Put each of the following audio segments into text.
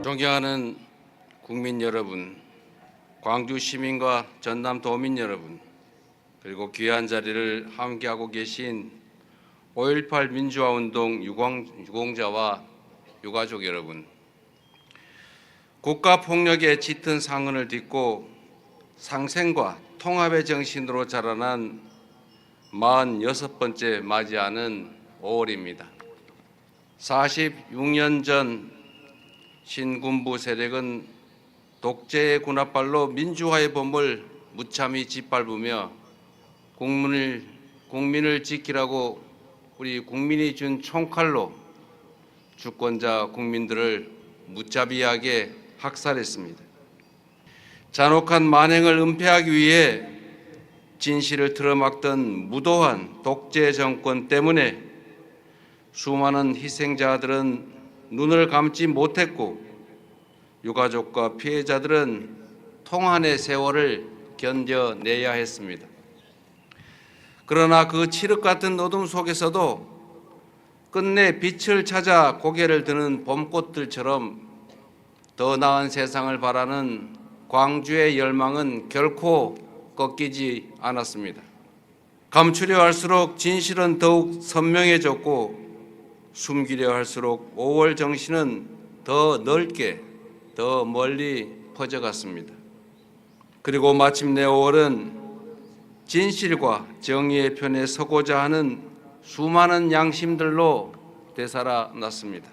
존경하는 국민 여러분, 광주 시민과 전남 도민 여러분, 그리고 귀한 자리를 함께하고 계신 5.18 민주화운동 유공자와 유가족 여러분, 국가폭력의 짙은 상흔을 딛고 상생과 통합의 정신으로 자라난 46번째 맞이하는 5월입니다. 46년 전 신군부 세력은 독재의 군합발로 민주화의 봄을 무참히 짓밟으며 국민을 지키라고 우리 국민이 준 총칼로 주권자 국민들을 무자비하게 학살했습니다. 잔혹한 만행을 은폐하기 위해 진실을 틀어막던 무도한 독재 정권 때문에 수많은 희생자들은 눈을 감지 못했고 유가족과 피해자들은 통한의 세월을 견뎌내야 했습니다. 그러나 그 칠흑 같은 어둠 속에서도 끝내 빛을 찾아 고개를 드는 봄꽃들처럼 더 나은 세상을 바라는 광주의 열망은 결코 꺾이지 않았습니다. 감추려 할수록 진실은 더욱 선명해졌고 숨기려 할수록 5월 정신은 더 넓게, 더 멀리 퍼져갔습니다. 그리고 마침내 5월은 진실과 정의의 편에 서고자 하는 수많은 양심들로 되살아났습니다.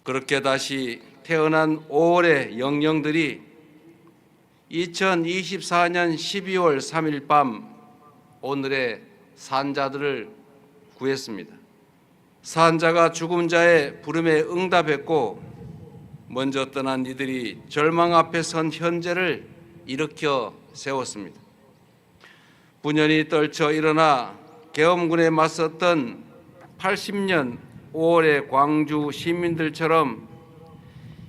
그렇게 다시 태어난 5월의 영령들이 2024년 12월 3일 밤 오늘의 산자들을 구했습니다. 산자가 죽은 자의 부름에 응답했고 먼저 떠난 이들이 절망 앞에 선 현재를 일으켜 세웠습니다. 분연히 떨쳐 일어나 계엄군에 맞섰던 80년 5월의 광주 시민들처럼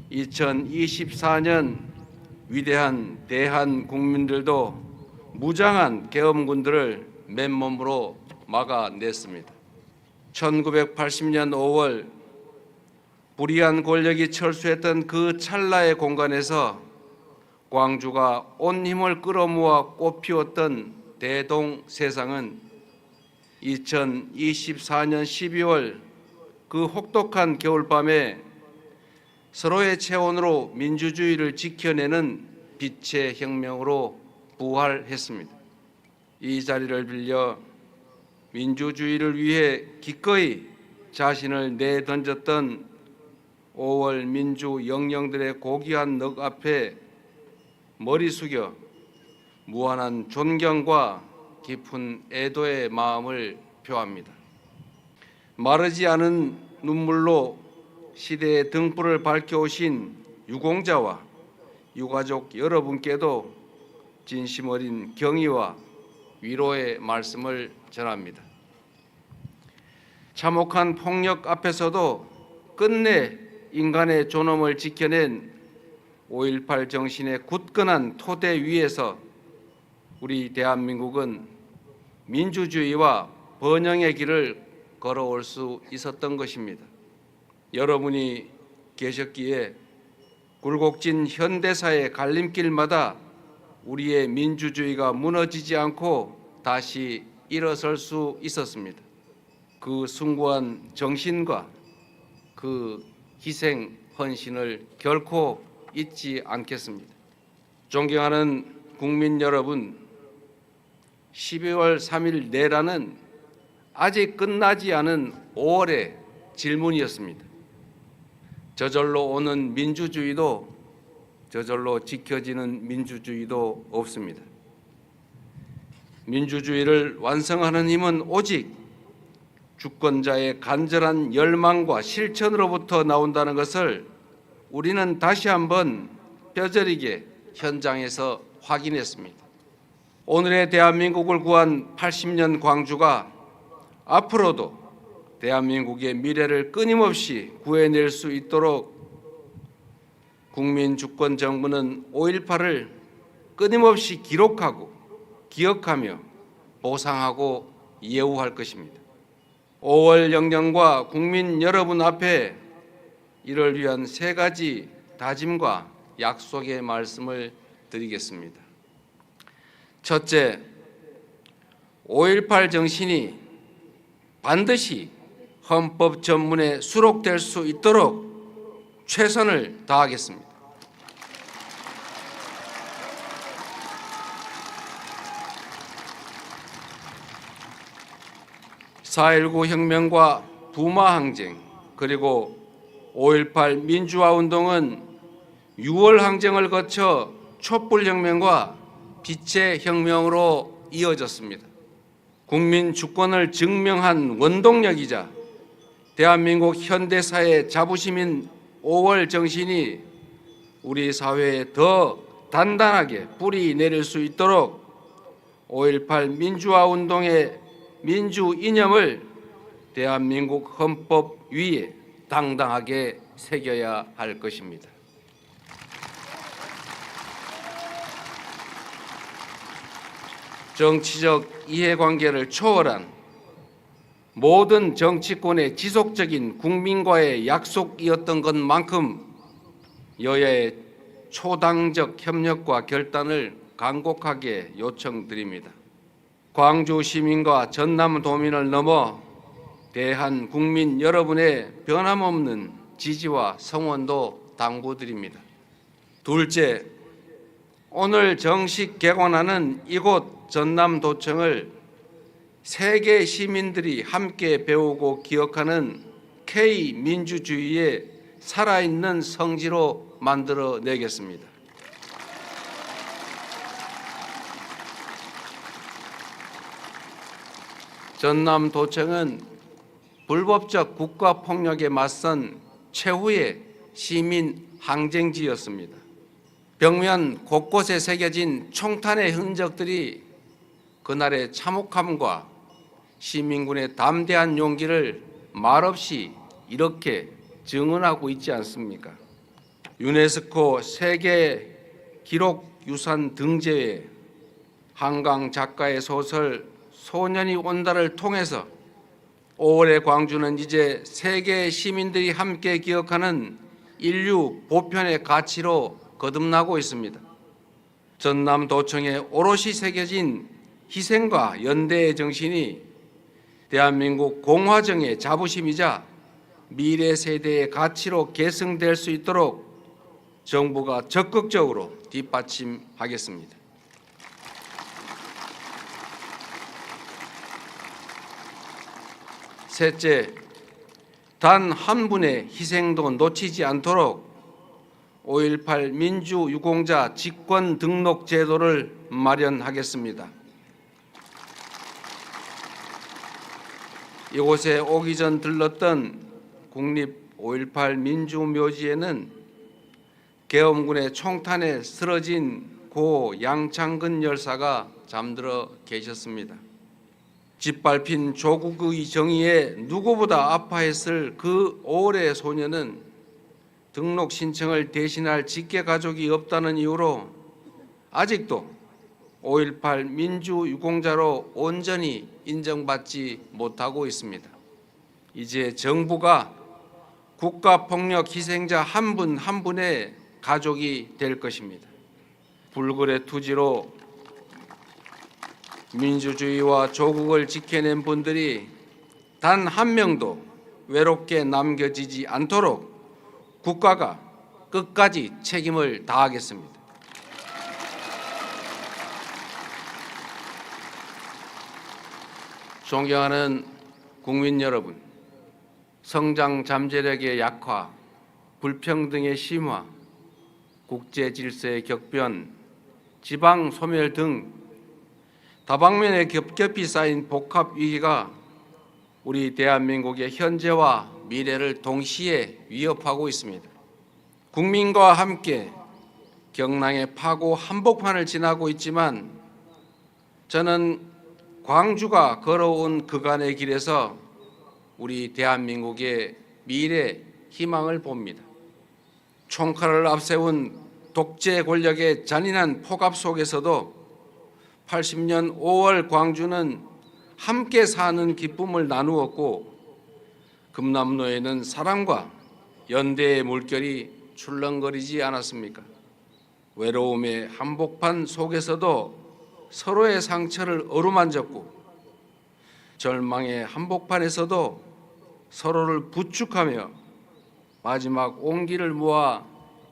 2024년 위대한 대한 국민들도 무장한 계엄군들을 맨몸으로 막아냈습니다. 1980년 5월 불의한 권력이 철수했던 그 찰나의 공간에서 광주가 온 힘을 끌어모아 꽃피웠던 대동 세상은 2024년 12월 그 혹독한 겨울밤에 서로의 체온으로 민주주의를 지켜내는 빛의 혁명으로 부활했습니다. 이 자리를 빌려 민주주의를 위해 기꺼이 자신을 내던졌던 5월 민주 영령들의 고귀한 넋 앞에 머리 숙여 무한한 존경과 깊은 애도의 마음을 표합니다. 마르지 않은 눈물로 시대의 등불을 밝혀오신 유공자와 유가족 여러분께도 진심 어린 경의와 위로의 말씀을 전합니다. 참혹한 폭력 앞에서도 끝내 인간의 존엄을 지켜낸 5.18 정신의 굳건한 토대 위에서 우리 대한민국은 민주주의와 번영의 길을 걸어올 수 있었던 것입니다. 여러분이 계셨기에 굴곡진 현대사의 갈림길마다 우리의 민주주의가 무너지지 않고 다시 일어설 수 있었습니다. 그 숭고한 정신과 그 희생, 헌신을 결코 잊지 않겠습니다. 존경하는 국민 여러분, 12월 3일 내라는 아직 끝나지 않은 5월의 질문이었습니다. 저절로 오는 민주주의도 저절로 지켜지는 민주주의도 없습니다. 민주주의를 완성하는 힘은 오직 주권자의 간절한 열망과 실천으로부터 나온다는 것을 우리는 다시 한번 뼈저리게 현장에서 확인했습니다. 오늘의 대한민국을 구한 80년 광주가 앞으로도 대한민국의 미래를 끊임없이 구해낼 수 있도록 국민주권정부는 5.18을 끊임없이 기록하고 기억하며 보상하고 예우할 것입니다. 5월 영령과 국민 여러분 앞에 이를 위한 세 가지 다짐과 약속의 말씀을 드리겠습니다. 첫째, 5.18 정신이 반드시 헌법 전문에 수록될 수 있도록 최선을 다하겠습니다. (4.19) 혁명과 부마 항쟁 그리고 5.18 민주화 운동은 6월 항쟁을 거쳐 촛불혁명과 빛의 혁명으로 이어졌습니다. 국민 주권을 증명한 원동력이자 대한민국 현대사의 자부심인 5월 정신이 우리 사회에 더 단단하게 뿌리 내릴 수 있도록 5.18 민주화 운동의 민주 이념을 대한민국 헌법 위에 당당하게 새겨야 할 것입니다. 정치적 이해관계를 초월한 모든 정치권의 지속적인 국민과의 약속이었던 것만큼 여야의 초당적 협력과 결단을 간곡하게 요청드립니다. 광주 시민과 전남도민을 넘어 대한 국민 여러분의 변함없는 지지와 성원도 당부드립니다. 둘째, 오늘 정식 개관하는 이곳 전남도청을 세계 시민들이 함께 배우고 기억하는 K민주주의의 살아있는 성지로 만들어내겠습니다. 전남도청은 불법적 국가폭력에 맞선 최후의 시민 항쟁지였습니다. 벽면 곳곳에 새겨진 총탄의 흔적들이 그날의 참혹함과 시민군의 담대한 용기를 말없이 이렇게 증언하고 있지 않습니까? 유네스코 세계 기록유산 등재회 한강 작가의 소설 소년이 온다를 통해서 5월의 광주는 이제 세계 시민들이 함께 기억하는 인류 보편의 가치로 거듭나고 있습니다. 전남도청에 오롯이 새겨진 희생과 연대의 정신이 대한민국 공화정의 자부심이자 미래 세대의 가치로 계승될 수 있도록 정부가 적극적으로 뒷받침하겠습니다. 셋째, 단 한 분의 희생도 놓치지 않도록 5.18 민주유공자 직권 등록 제도를 마련하겠습니다. 이곳에 오기 전 들렀던 국립 5.18 민주묘지에는 계엄군의 총탄에 쓰러진 고 양창근 열사가 잠들어 계셨습니다. 짓밟힌 조국의 정의에 누구보다 아파했을 그 5월의 소녀는 등록 신청을 대신할 직계 가족이 없다는 이유로 아직도 5.18 민주유공자로 온전히 인정받지 못하고 있습니다. 이제 정부가 국가폭력 희생자 한 분 한 분의 가족이 될 것입니다. 불굴의 투지로 민주주의와 조국을 지켜낸 분들이 단 한 명도 외롭게 남겨지지 않도록 국가가 끝까지 책임을 다하겠습니다. 존경하는 국민 여러분, 성장 잠재력의 약화, 불평등의 심화, 국제 질서의 격변, 지방 소멸 등 다방면에 겹겹이 쌓인 복합 위기가 우리 대한민국의 현재와 미래를 동시에 위협하고 있습니다. 국민과 함께 경랑의 파고 한복판을 지나고 있지만 저는 광주가 걸어온 그간의 길에서 우리 대한민국의 미래 희망을 봅니다. 총칼을 앞세운 독재 권력의 잔인한 폭압 속에서도 80년 5월 광주는 함께 사는 기쁨을 나누었고 금남로에는 사랑과 연대의 물결이 출렁거리지 않았습니까? 외로움의 한복판 속에서도 서로의 상처를 어루만졌고, 절망의 한복판에서도 서로를 부축하며 마지막 온기를 모아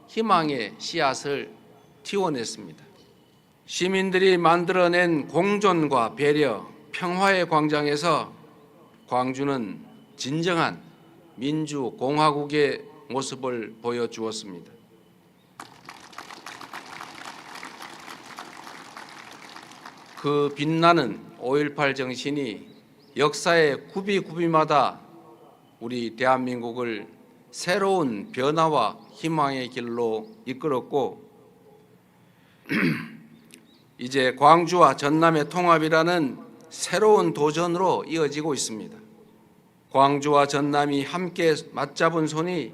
희망의 씨앗을 틔워냈습니다. 시민들이 만들어낸 공존과 배려, 평화의 광장에서 광주는 진정한 민주공화국의 모습을 보여주었습니다. 그 빛나는 5.18 정신이 역사의 구비구비마다 우리 대한민국을 새로운 변화와 희망의 길로 이끌었고, 이제 광주와 전남의 통합이라는 새로운 도전으로 이어지고 있습니다. 광주와 전남이 함께 맞잡은 손이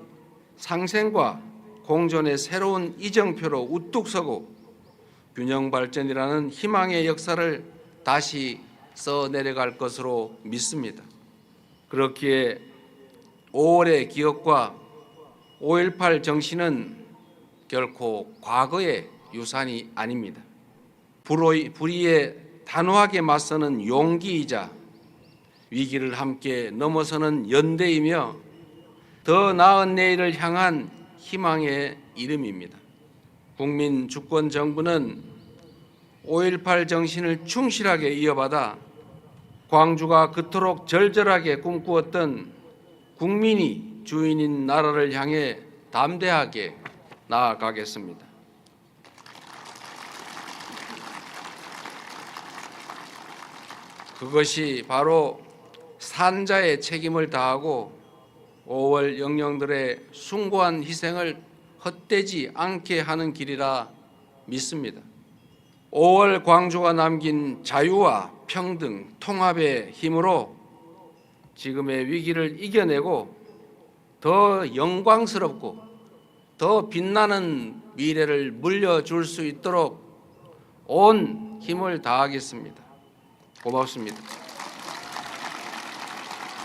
상생과 공존의 새로운 이정표로 우뚝 서고 균형 발전이라는 희망의 역사를 다시 써내려갈 것으로 믿습니다. 그렇기에 5월의 기억과 5.18 정신은 결코 과거의 유산이 아닙니다. 불의에 단호하게 맞서는 용기이자 위기를 함께 넘어서는 연대이며 더 나은 내일을 향한 희망의 이름입니다. 국민주권정부는 5.18 정신을 충실하게 이어받아 광주가 그토록 절절하게 꿈꾸었던 국민이 주인인 나라를 향해 담대하게 나아가겠습니다. 그것이 바로 산자의 책임을 다하고 5월 영령들의 숭고한 희생을 헛되지 않게 하는 길이라 믿습니다. 5월 광주가 남긴 자유와 평등, 통합의 힘으로 지금의 위기를 이겨내고 더 영광스럽고 더 빛나는 미래를 물려줄 수 있도록 온 힘을 다하겠습니다. 고맙습니다.